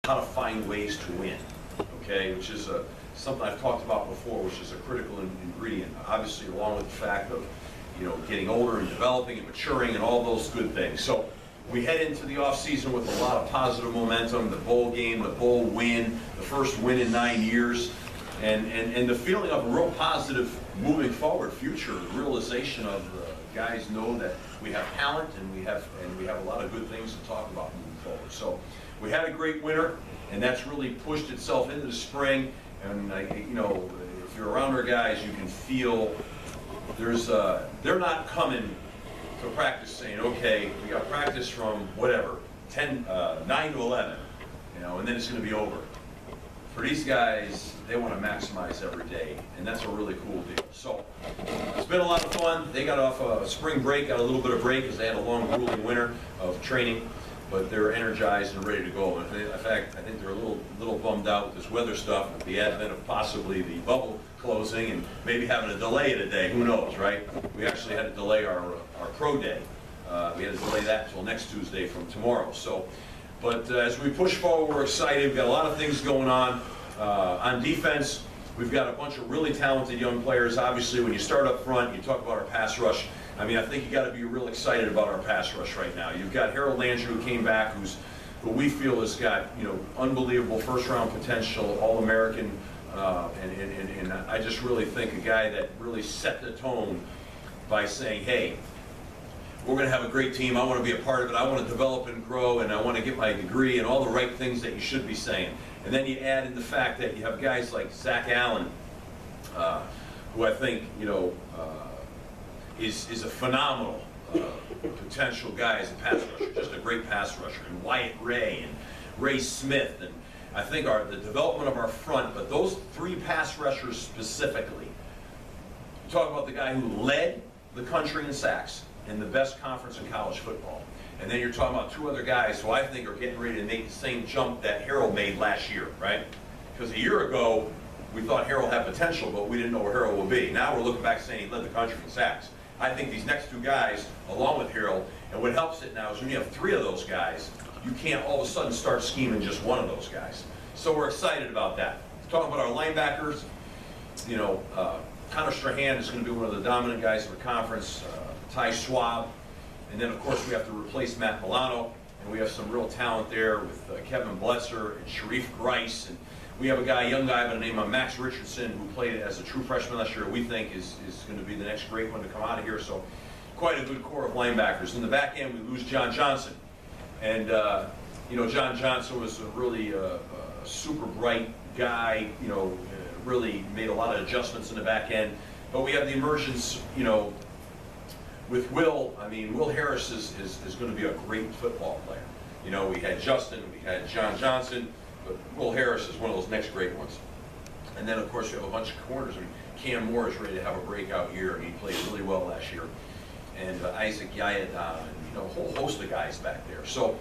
how to find ways to win, okay, which is something I've talked about before, which is a critical ingredient, obviously along with the fact of, getting older and developing and maturing and all those good things. So we head into the off season with a lot of positive momentum, the bowl game, the bowl win, the first win in 9 years, and the feeling of a real positive moving forward future, the realization of guys know that we have talent and we have a lot of good things to talk about moving forward. So we had a great winter, and that's really pushed itself into the spring. And if you're around our guys, you can feel they're not coming to practice saying, okay, we got practice from whatever 9 to 11, and then it's going to be over. For these guys, they want to maximize every day, and that's a really cool deal. So it's been a lot of fun. They got off a spring break, got a little bit of break because they had a long, grueling winter of training, but they're energized and ready to go. And in fact, I think they're a little bummed out with this weather stuff, with the advent of possibly the bubble closing and maybe having a delay in a day. Who knows, right? We actually had to delay our pro day. We had to delay that until next Tuesday from tomorrow. So. But as we push forward, we're excited. We've got a lot of things going on. On defense, we've got a bunch of really talented young players. Obviously, when you start up front, you talk about our pass rush. I mean, I think you got to be real excited about our pass rush right now. You've got Harold Landry, who came back, who we feel has got unbelievable first-round potential, All-American, and I just really think a guy that really set the tone by saying, hey, we're going to have a great team. I want to be a part of it. I want to develop and grow, and I want to get my degree, and all the right things that you should be saying. And then you add in the fact that you have guys like Zach Allen, who I think is a phenomenal potential guy as a pass rusher, just a great pass rusher, and Wyatt Ray and Ray Smith, and I think the development of our front. But those three pass rushers specifically, you talk about the guy who led the country in sacks in the best conference in college football. And then you're talking about two other guys who I think are getting ready to make the same jump that Harold made last year, right? Because a year ago, we thought Harold had potential, but we didn't know where Harold would be. Now we're looking back saying he led the country in sacks. I think these next two guys, along with Harold, and what helps it now is when you have three of those guys, you can't all of a sudden start scheming just one of those guys. So we're excited about that. Talking about our linebackers, Connor Strahan is going to be one of the dominant guys in the conference. Ty Schwab, and then of course we have to replace Matt Milano, and we have some real talent there with Kevin Bletzer and Sharif Grice, and we have a young guy by the name of Max Richardson, who played as a true freshman last year. We think is going to be the next great one to come out of here. So quite a good core of linebackers. In the back end, we lose John Johnson, and John Johnson was a really super bright guy. Really made a lot of adjustments in the back end, but we have the emergence, with Will. I mean, Will Harris is going to be a great football player. We had Justin, we had John Johnson, but Will Harris is one of those next great ones. And then, of course, you have a bunch of corners. I mean, Cam Moore is ready to have a breakout year, and he played really well last year. And Isaac Yayadon, and a whole host of guys back there. So,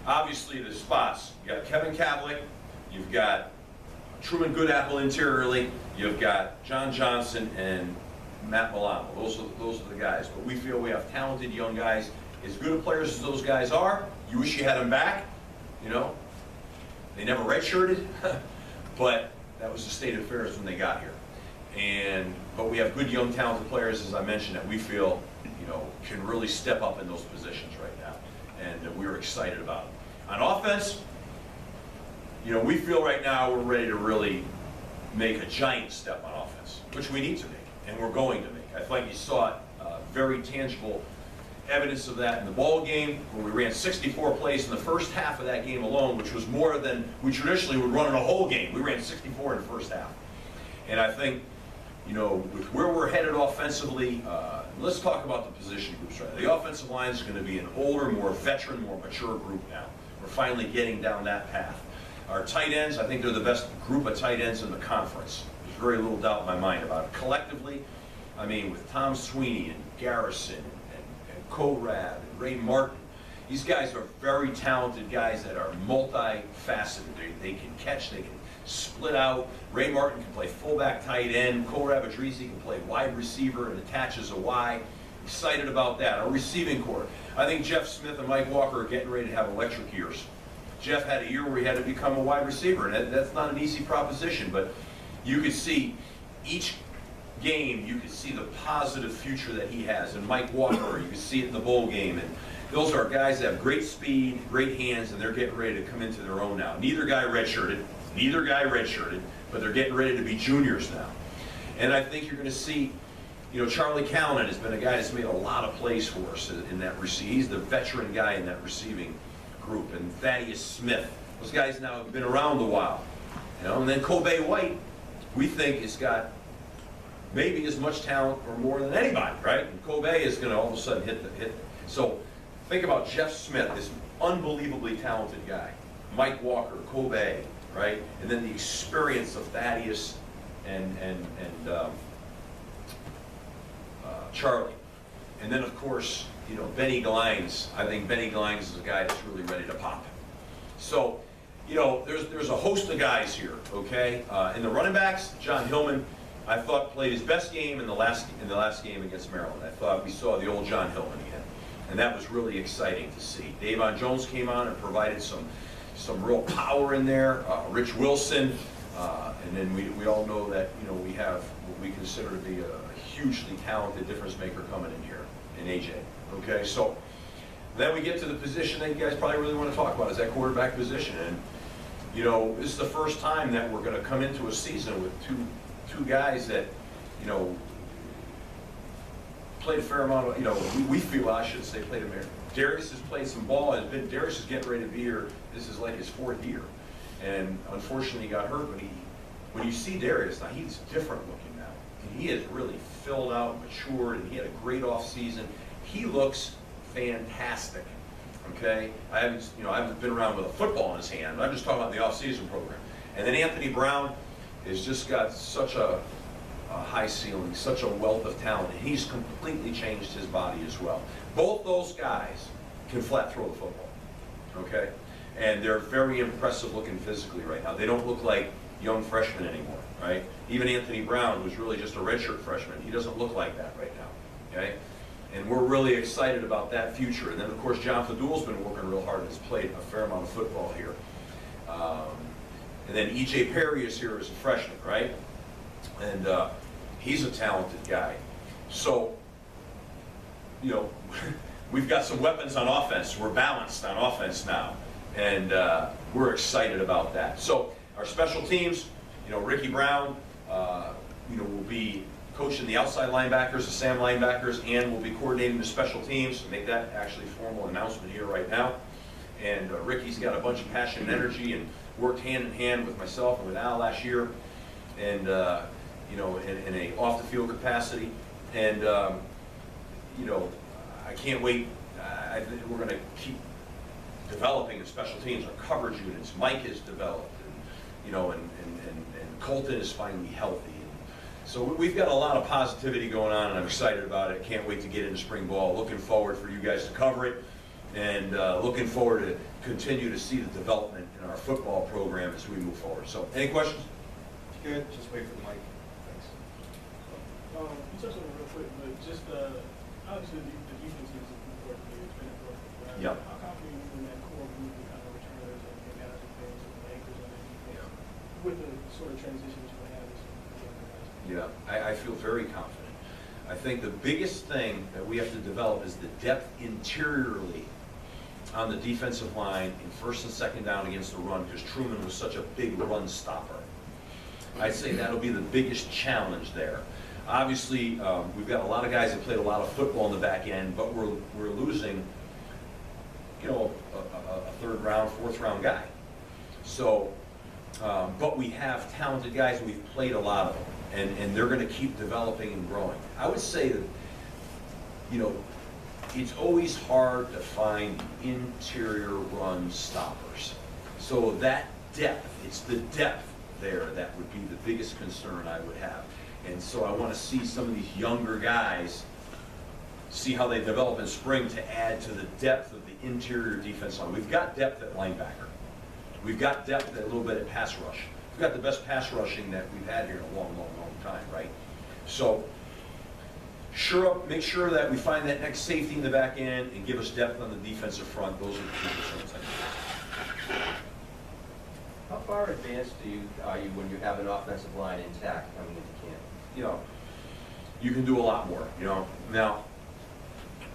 obviously, the spots. You got Kevin Kavlik, you've got Truman Goodapple interiorly, you've got John Johnson, and Matt Milano. Those are the guys. But we feel we have talented young guys. As good of players as those guys are, you wish you had them back. They never redshirted, but that was the state of affairs when they got here. But we have good young talented players, as I mentioned, that we feel can really step up in those positions right now, and we're excited about it. On offense, we feel right now we're ready to really make a giant step on offense, which we need to make. And we're going to make. I think you saw very tangible evidence of that in the ball game, where we ran 64 plays in the first half of that game alone, which was more than we traditionally would run in a whole game. We ran 64 in the first half. And I think, with where we're headed offensively, let's talk about the position groups right now. The offensive line is going to be an older, more veteran, more mature group now. We're finally getting down that path. Our tight ends, I think they're the best group of tight ends in the conference. Very little doubt in my mind about it. Collectively, I mean, with Tom Sweeney and Garrison and Korab and Ray Martin, these guys are very talented guys that are multifaceted. They can catch, they can split out. Ray Martin can play fullback, tight end. Korab Adrizi can play wide receiver and attach as a Y. Excited about that. Our receiving core. I think Jeff Smith and Mike Walker are getting ready to have electric years. Jeff had a year where he had to become a wide receiver, and that's not an easy proposition, but you could see each game, you could see the positive future that he has. And Mike Walker, you can see it in the bowl game, and those are guys that have great speed, great hands, and they're getting ready to come into their own now. Neither guy redshirted, but they're getting ready to be juniors now. And I think you're going to see, you know, Charlie Callanan has been a guy that's made a lot of plays for us in that receiving. He's the veteran guy in that receiving group. And Thaddeus Smith, those guys now have been around a while. You know, and then Kobe White, we think, has got maybe as much talent or more than anybody, right? And Kobe is going to all of a sudden hit. So think about Jeff Smith, this unbelievably talented guy. Mike Walker, Kobe, right? And then the experience of Thaddeus and Charlie. And then, of course, you know, Benny Glines. I think Benny Glines is a guy that's really ready to pop. So, you know, there's a host of guys here, okay? In the running backs, John Hillman, I thought played his best game in the last game against Maryland. I thought we saw the old John Hillman again, and that was really exciting to see. Davon Jones came on and provided some real power in there. Rich Wilson, and then we all know that, you know, we have what we consider to be a hugely talented difference maker coming in here in AJ. Okay, so then we get to the position that you guys probably really want to talk about, is that quarterback position. And you know, this is the first time that we're going to come into a season with two guys that, you know, played a fair amount of, you know, we feel, I should say, played a fair. Darius has played some ball. Darius is getting ready to be here. This is like his 4th year, and unfortunately he got hurt. But when you see Darius now, he's different looking now, and he has really filled out, matured, and he had a great off season. He looks fantastic. Okay, I haven't been around with a football in his hand. I'm just talking about the off-season program. And then Anthony Brown has just got such a high ceiling, such a wealth of talent, and he's completely changed his body as well. Both those guys can flat throw the football, okay? And they're very impressive looking physically right now. They don't look like young freshmen anymore, right? Even Anthony Brown, who's really just a redshirt freshman, he doesn't look like that right now, okay? And we're really excited about that future. And then, of course, John Fadul's been working real hard and has played a fair amount of football here. And then E.J. Perry is here as a freshman, right? And he's a talented guy. So, you know, we've got some weapons on offense. We're balanced on offense now. And we're excited about that. So our special teams, you know, Ricky Brown, you know, will be coaching the outside linebackers, the Sam linebackers, and will be coordinating the special teams. Make that actually formal announcement here right now. And Ricky's got a bunch of passion and energy and worked hand in hand with myself and with Al last year, and you know, in a off the field capacity. And you know, I can't wait. I think we're going to keep developing the special teams. Our coverage units, Mike has developed, and you know, and Colton is finally healthy. So we've got a lot of positivity going on, and I'm excited about it. Can't wait to get into spring ball. Looking forward for you guys to cover it, and looking forward to continue to see the development in our football program as we move forward. So, any questions? Good. Just wait for the mic. Thanks. You touched on it real quick, but just obviously the defense is important. It's been important. Right? Yep. How confident are you in that core group of kind of returners and guys and things and the anchors on that defense with the sort of transition that you're going to have this year? Yeah, I feel very confident. I think the biggest thing that we have to develop is the depth interiorly on the defensive line in first and second down against the run, because Truman was such a big run stopper. I'd say that'll be the biggest challenge there. Obviously, we've got a lot of guys that played a lot of football in the back end, but we're losing, you know, a 3rd round, 4th round guy. So, but we have talented guys, and we've played a lot of them. And they're going to keep developing and growing. I would say that, you know, it's always hard to find interior run stoppers. So that depth, it's the depth there that would be the biggest concern I would have. And so I want to see some of these younger guys, see how they develop in spring to add to the depth of the interior defense line. We've got depth at linebacker. We've got depth a little bit at pass rush. We've got the best pass rushing that we've had here in a long, long, long time, right? So make sure that we find that next safety in the back end and give us depth on the defensive front. Those are the key concerns I think. How far advanced are you when you have an offensive line intact coming into camp? You know, you can do a lot more, you know. Now,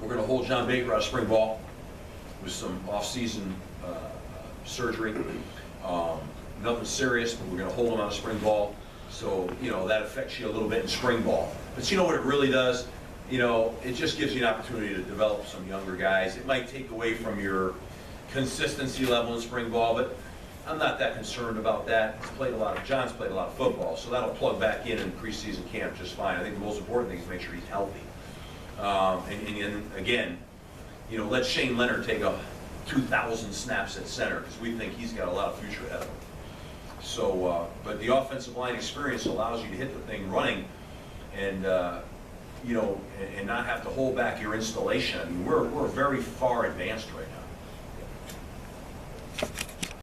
we're going to hold John Baker out of spring ball with some off-season surgery. Nothing serious, but we're going to hold him out of spring ball. So, you know, that affects you a little bit in spring ball. But you know what it really does? You know, it just gives you an opportunity to develop some younger guys. It might take away from your consistency level in spring ball, but I'm not that concerned about that. John's played a lot of football, so that'll plug back in preseason camp just fine. I think the most important thing is make sure he's healthy. And again, you know, let Shane Leonard take 2,000 snaps at center, because we think he's got a lot of future ahead of him. So, but the offensive line experience allows you to hit the thing running, and you know, and not have to hold back your installation. I mean, we're very far advanced right now.